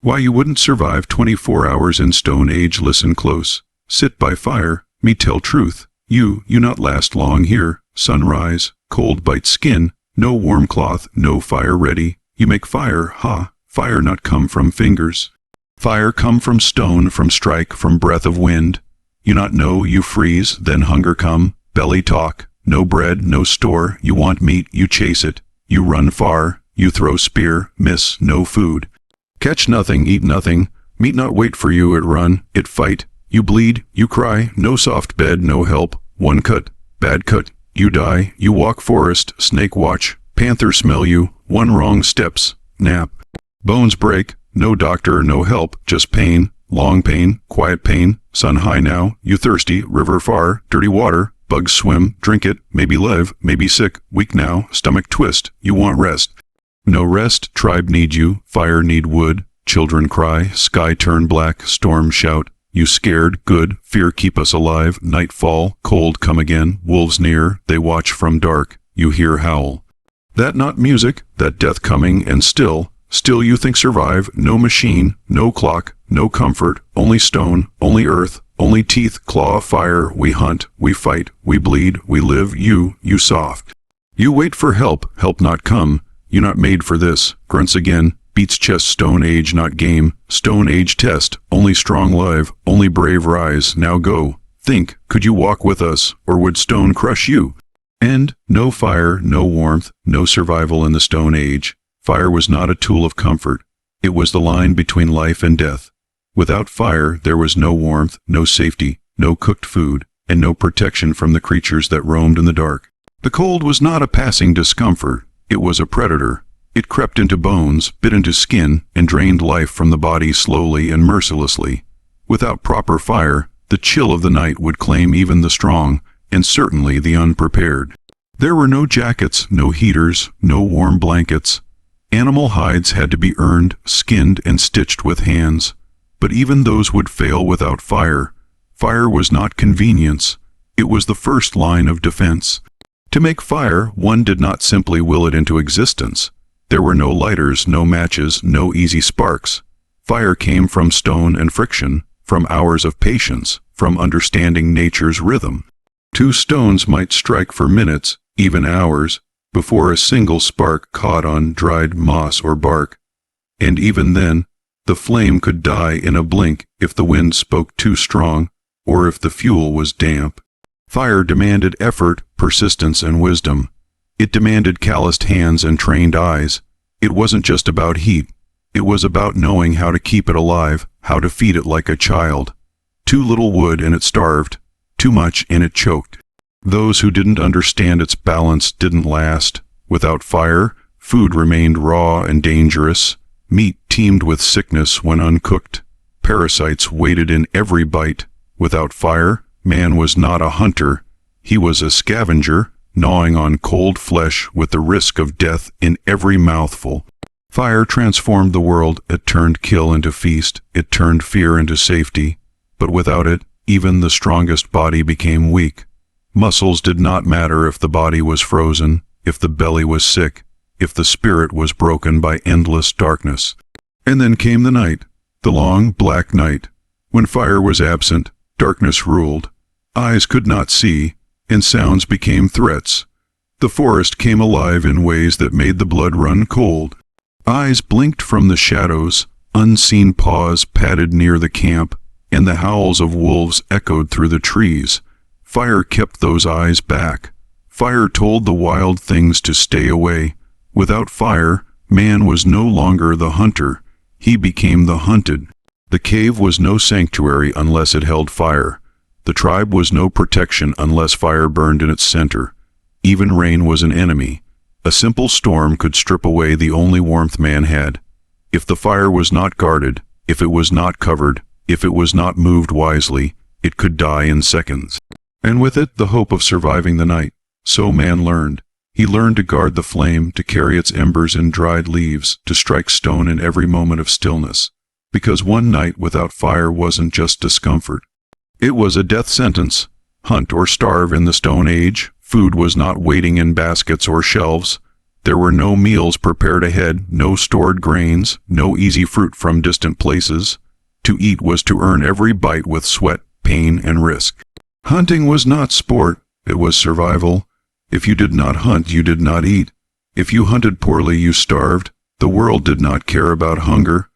Why you wouldn't survive 24 hours in Stone Age. Listen close. Sit by fire, me tell truth. You not last long here. Sunrise, cold bite skin, no warm cloth, no fire ready. You make fire, ha, fire not come from fingers. Fire come from stone, from strike, from breath of wind. You not know, you freeze, then hunger come, belly talk, no bread, no store, you want meat, you chase it. You run far, you throw spear, miss, no food. Catch nothing, eat nothing, meat not wait for you, it run, it fight. You bleed, you cry, no soft bed, no help, one cut, bad cut, you die, you walk forest, snake watch, panther smell you, one wrong steps, nap. Bones break, no doctor, no help, just pain, long pain, quiet pain, sun high now, you thirsty, river far, dirty water, bugs swim, drink it, maybe live, maybe sick, weak now, stomach twist, you want rest. No rest, tribe need you, fire need wood, children cry, sky turn black, storm shout. You scared, good, fear keep us alive, night fall, cold come again, wolves near, they watch from dark, you hear howl. That not music, that death coming, and still you think survive, no machine, no clock, no comfort, only stone, only earth, only teeth, claw, fire, we hunt, we fight, we bleed, we live, you soft. You wait for help not come, you not made for this, grunts again, beats chest. Stone Age not game, Stone Age test, only strong live, only brave rise, now go. Think, could you walk with us, or would stone crush you? And no fire, no warmth, no survival in the Stone Age. Fire was not a tool of comfort, it was the line between life and death. Without fire there was no warmth, no safety, no cooked food, and no protection from the creatures that roamed in the dark. The cold was not a passing discomfort, it was a predator. It crept into bones, bit into skin, and drained life from the body slowly and mercilessly. Without proper fire, the chill of the night would claim even the strong, and certainly the unprepared. There were no jackets, no heaters, no warm blankets. Animal hides had to be earned, skinned, and stitched with hands. But even those would fail without fire. Fire was not convenience. It was the first line of defense. To make fire, one did not simply will it into existence. There were no lighters, no matches, no easy sparks. Fire came from stone and friction, from hours of patience, from understanding nature's rhythm. Two stones might strike for minutes, even hours, before a single spark caught on dried moss or bark. And even then, the flame could die in a blink if the wind spoke too strong, or if the fuel was damp. Fire demanded effort, persistence, and wisdom. It demanded calloused hands and trained eyes. It wasn't just about heat. It was about knowing how to keep it alive, how to feed it like a child. Too little wood and it starved. Too much and it choked. Those who didn't understand its balance didn't last. Without fire, food remained raw and dangerous. Meat teemed with sickness when uncooked. Parasites waited in every bite. Without fire, man was not a hunter. He was a scavenger, gnawing on cold flesh with the risk of death in every mouthful. Fire transformed the world. It turned kill into feast. It turned fear into safety. But without it, even the strongest body became weak. Muscles did not matter if the body was frozen, if the belly was sick, if the spirit was broken by endless darkness. And then came the night, the long black night. When fire was absent, darkness ruled. Eyes could not see, and sounds became threats. The forest came alive in ways that made the blood run cold. Eyes blinked from the shadows, unseen paws padded near the camp, and the howls of wolves echoed through the trees. Fire kept those eyes back. Fire told the wild things to stay away. Without fire, man was no longer the hunter. He became the hunted. The cave was no sanctuary unless it held fire. The tribe was no protection unless fire burned in its center. Even rain was an enemy. A simple storm could strip away the only warmth man had. If the fire was not guarded, if it was not covered, if it was not moved wisely, it could die in seconds. And with it the hope of surviving the night. So man learned. He learned to guard the flame, to carry its embers in dried leaves, to strike stone in every moment of stillness. Because one night without fire wasn't just discomfort. It was a death sentence. Hunt or starve in the Stone Age. Food was not waiting in baskets or shelves. There were no meals prepared ahead, no stored grains, no easy fruit from distant places. To eat was to earn every bite with sweat, pain, and risk. Hunting was not sport, it was survival. If you did not hunt, you did not eat. If you hunted poorly, you starved. The world did not care about hunger.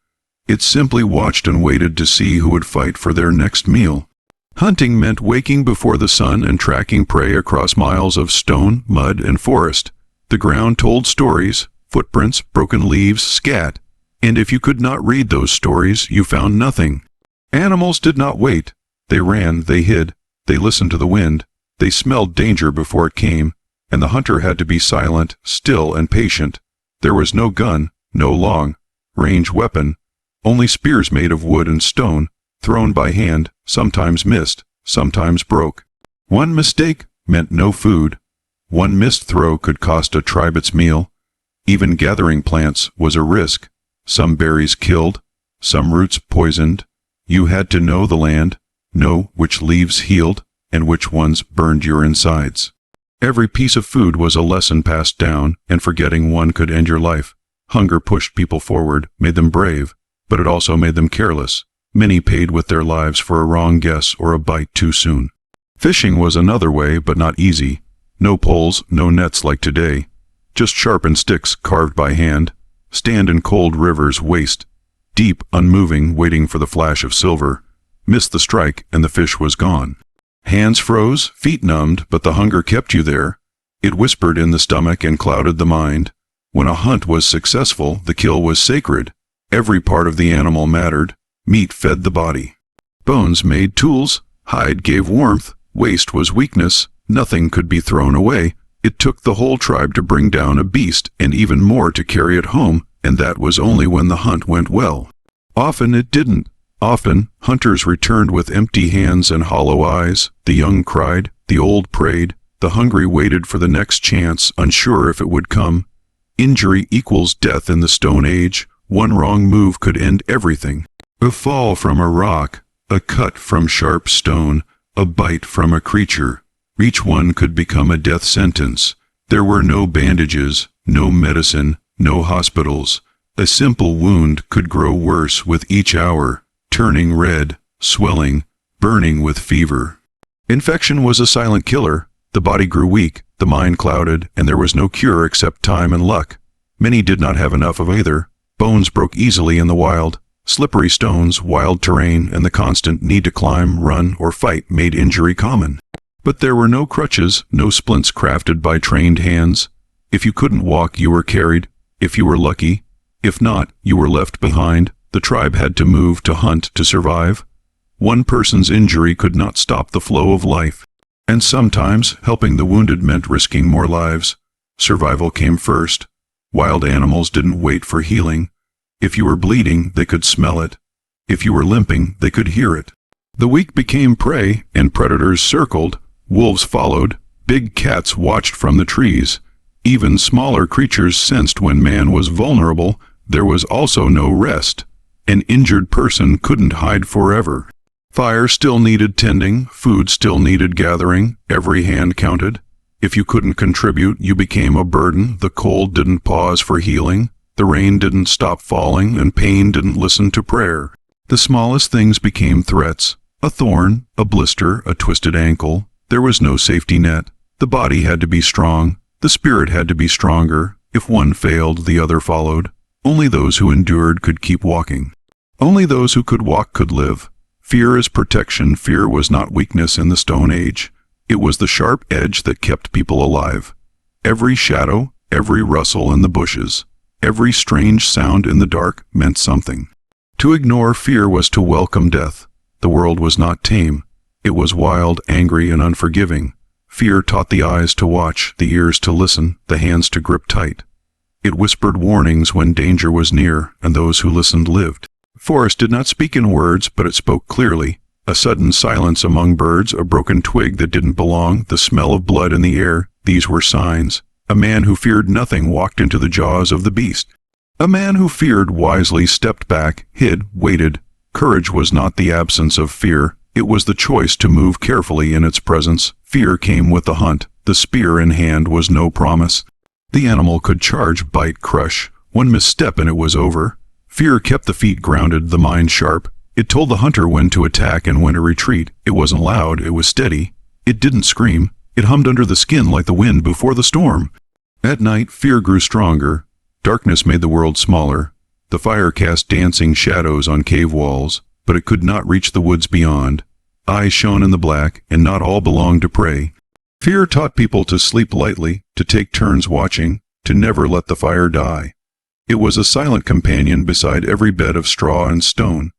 It simply watched and waited to see who would fight for their next meal. Hunting meant waking before the sun and tracking prey across miles of stone, mud, and forest. The ground told stories, footprints, broken leaves, scat. And if you could not read those stories, you found nothing. Animals did not wait. They ran, they hid, they listened to the wind. They smelled danger before it came, and the hunter had to be silent, still, and patient. There was no gun, no long-range weapon, only spears made of wood and stone, thrown by hand, sometimes missed, sometimes broke. One mistake meant no food. One missed throw could cost a tribe its meal. Even gathering plants was a risk. Some berries killed, some roots poisoned. You had to know the land, know which leaves healed, and which ones burned your insides. Every piece of food was a lesson passed down, and forgetting one could end your life. Hunger pushed people forward, made them brave, but it also made them careless. Many paid with their lives for a wrong guess or a bite too soon. Fishing was another way, but not easy. No poles, no nets like today. Just sharpened sticks carved by hand. Stand in cold rivers waist. Deep, unmoving, waiting for the flash of silver. Missed the strike, and the fish was gone. Hands froze, feet numbed, but the hunger kept you there. It whispered in the stomach and clouded the mind. When a hunt was successful, the kill was sacred. Every part of the animal mattered. Meat fed the body. Bones made tools. Hide gave warmth. Waste was weakness. Nothing could be thrown away. It took the whole tribe to bring down a beast, and even more to carry it home, and that was only when the hunt went well. Often it didn't. Often, hunters returned with empty hands and hollow eyes. The young cried, the old prayed, the hungry waited for the next chance, unsure if it would come. Injury equals death in the Stone Age. One wrong move could end everything. A fall from a rock, a cut from sharp stone, a bite from a creature. Each one could become a death sentence. There were no bandages, no medicine, no hospitals. A simple wound could grow worse with each hour, turning red, swelling, burning with fever. Infection was a silent killer. The body grew weak, the mind clouded, and there was no cure except time and luck. Many did not have enough of either. Bones broke easily in the wild. Slippery stones, wild terrain, and the constant need to climb, run, or fight made injury common. But there were no crutches, no splints crafted by trained hands. If you couldn't walk, you were carried. If you were lucky. If not, you were left behind. The tribe had to move to hunt to survive. One person's injury could not stop the flow of life. And sometimes, helping the wounded meant risking more lives. Survival came first. Wild animals didn't wait for healing. If you were bleeding, they could smell it. If you were limping, they could hear it. The weak became prey, and predators circled. Wolves followed. Big cats watched from the trees. Even smaller creatures sensed when man was vulnerable. There was also no rest. An injured person couldn't hide forever. Fire still needed tending. Food still needed gathering. Every hand counted. If you couldn't contribute, you became a burden. The cold didn't pause for healing. The rain didn't stop falling, and pain didn't listen to prayer. The smallest things became threats. A thorn, a blister, a twisted ankle. There was no safety net. The body had to be strong. The spirit had to be stronger. If one failed, the other followed. Only those who endured could keep walking. Only those who could walk could live. Fear is protection. Fear was not weakness in the Stone Age. It was the sharp edge that kept people alive. Every shadow, every rustle in the bushes, every strange sound in the dark meant something. To ignore fear was to welcome death. The world was not tame. It was wild, angry, and unforgiving. Fear taught the eyes to watch, the ears to listen, the hands to grip tight. It whispered warnings when danger was near, and those who listened lived. Forest did not speak in words, but it spoke clearly. A sudden silence among birds, a broken twig that didn't belong, the smell of blood in the air, these were signs. A man who feared nothing walked into the jaws of the beast. A man who feared wisely stepped back, hid, waited. Courage was not the absence of fear. It was the choice to move carefully in its presence. Fear came with the hunt. The spear in hand was no promise. The animal could charge, bite, crush. One misstep and it was over. Fear kept the feet grounded, the mind sharp. It told the hunter when to attack and when to retreat. It wasn't loud, it was steady. It didn't scream. It hummed under the skin like the wind before the storm. At night, fear grew stronger. Darkness made the world smaller. The fire cast dancing shadows on cave walls, but it could not reach the woods beyond. Eyes shone in the black, and not all belonged to prey. Fear taught people to sleep lightly, to take turns watching, to never let the fire die. It was a silent companion beside every bed of straw and stone.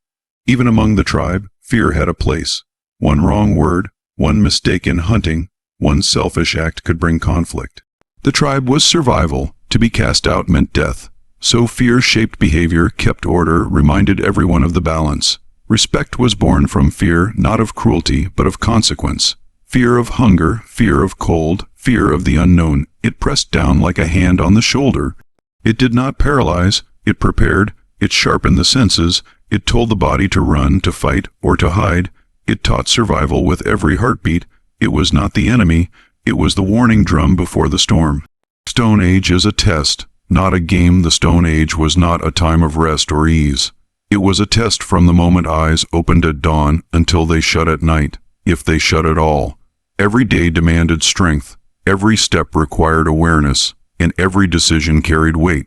Even among the tribe, fear had a place. One wrong word, one mistake in hunting, one selfish act could bring conflict. The tribe was survival. To be cast out meant death. So fear shaped behavior, kept order, reminded everyone of the balance. Respect was born from fear, not of cruelty, but of consequence. Fear of hunger, fear of cold, fear of the unknown. It pressed down like a hand on the shoulder. It did not paralyze, it prepared, it sharpened the senses, it told the body to run, to fight, or to hide. It taught survival with every heartbeat. It was not the enemy, it was the warning drum before the storm. Stone Age is a test, not a game. The Stone Age was not a time of rest or ease. It was a test from the moment eyes opened at dawn until they shut at night, if they shut at all. Every day demanded strength, every step required awareness, and every decision carried weight.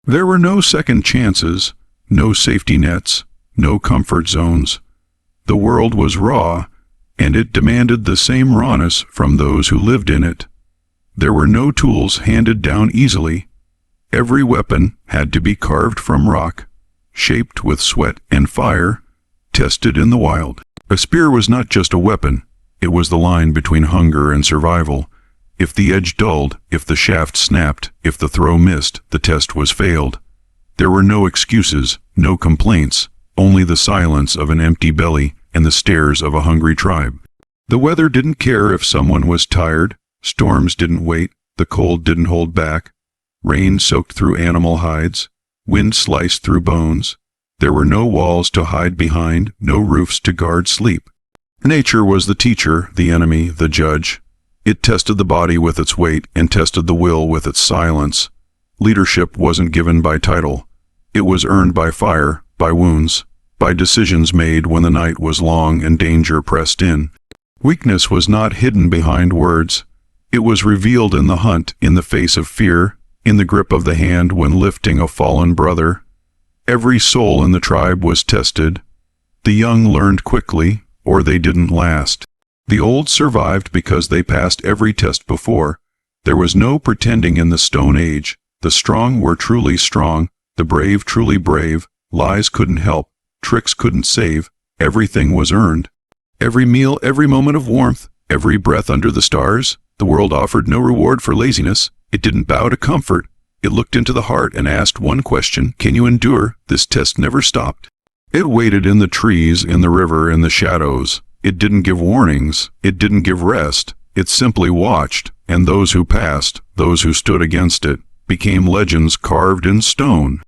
There were no second chances, no safety nets, no comfort zones. The world was raw, and it demanded the same rawness from those who lived in it. There were no tools handed down easily. Every weapon had to be carved from rock, shaped with sweat and fire, tested in the wild. A spear was not just a weapon, it was the line between hunger and survival. If the edge dulled, if the shaft snapped, if the throw missed, the test was failed. There were no excuses, no complaints, only the silence of an empty belly and the stares of a hungry tribe. The weather didn't care if someone was tired, storms didn't wait, the cold didn't hold back. Rain soaked through animal hides, wind sliced through bones. There were no walls to hide behind, no roofs to guard sleep. Nature was the teacher, the enemy, the judge. It tested the body with its weight and tested the will with its silence. Leadership wasn't given by title. It was earned by fire, by wounds, by decisions made when the night was long and danger pressed in. Weakness was not hidden behind words. It was revealed in the hunt, in the face of fear, in the grip of the hand when lifting a fallen brother. Every soul in the tribe was tested. The young learned quickly, or they didn't last. The old survived because they passed every test before. There was no pretending in the Stone Age. The strong were truly strong, the brave truly brave. Lies couldn't help, tricks couldn't save. Everything was earned. Every meal, every moment of warmth, every breath under the stars. The world offered no reward for laziness. It didn't bow to comfort. It looked into the heart and asked one question: can you endure? This test never stopped. It waited in the trees, in the river, in the shadows. It didn't give warnings. It didn't give rest. It simply watched, and those who passed, those who stood against it, became legends carved in stone.